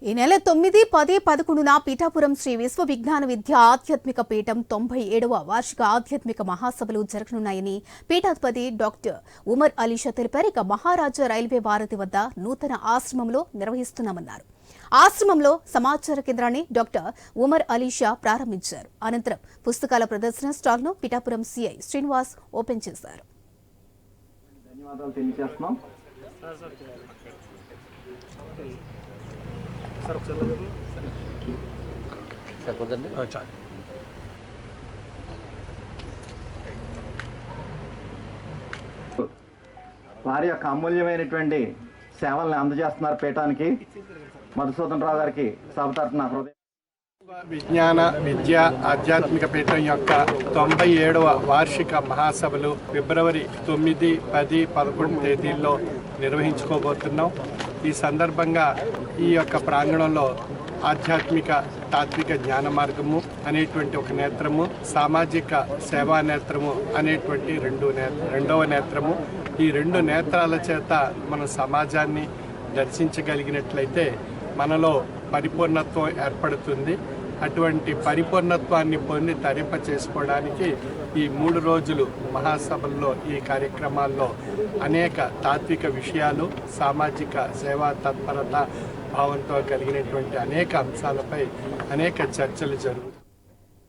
ఈ నెల 9, 10, 11న పీఠాపురం శ్రీ విశ్వ విజ్ఞాన విద్య ఆధ్యాత్మిక పీఠం 97వ వార్షిక ఆధ్యాత్మిక మహాసభలు జరగనున్నాయని పీఠాధిపతి డాక్టర్ ఉమర్ అలీషా తెలిపారు. ఇక మహారాజా రైల్వే వారధి వద్ద నూతన ఆశ్రమంలో నిర్వహిస్తున్నామన్నారు. ఆశ్రమంలో సమాచార కేంద్రాన్ని డాక్టర్ ఉమర్ అలీషా ప్రారంభించారు. అనంతరం పుస్తకాల ప్రదర్శన స్టాల్ను పీఠాపురం సిఐ శ్రీనివాస్ ఓపెన్ చేశారు. వారి యొక్క అమూల్యమైనటువంటి సేవల్ని అందజేస్తున్నారు పీఠానికి. మధుసూదన్ రావు గారికి సభ తరఫున విజ్ఞాన విద్య ఆధ్యాత్మిక పీఠం యొక్క 97వ వార్షిక మహాసభలు ఫిబ్రవరి 9, 10, 11 తేదీల్లో నిర్వహించుకోబోతున్నాం. ఈ సందర్భంగా ఈ యొక్క ప్రాంగణంలో ఆధ్యాత్మిక తాత్విక జ్ఞాన మార్గము అనేటువంటి ఒక నేత్రము, సామాజిక సేవా నేత్రము అనేటువంటి రెండవ నేత్రము, ఈ రెండు నేత్రాల చేత మన సమాజాన్ని దర్శించగలిగినట్లయితే మనలో పరిపూర్ణత్వం ఏర్పడుతుంది. అటువంటి పరిపూర్ణత్వాన్ని పొంది తరింప చేసుకోవడానికి ఈ 3 రోజులు మహాసభల్లో ఈ కార్యక్రమాల్లో అనేక తాత్విక విషయాలు, సామాజిక సేవా తత్పరత భావంతో కలిగినటువంటి అనేక అంశాలపై అనేక చర్చలు జరుగుతాయి.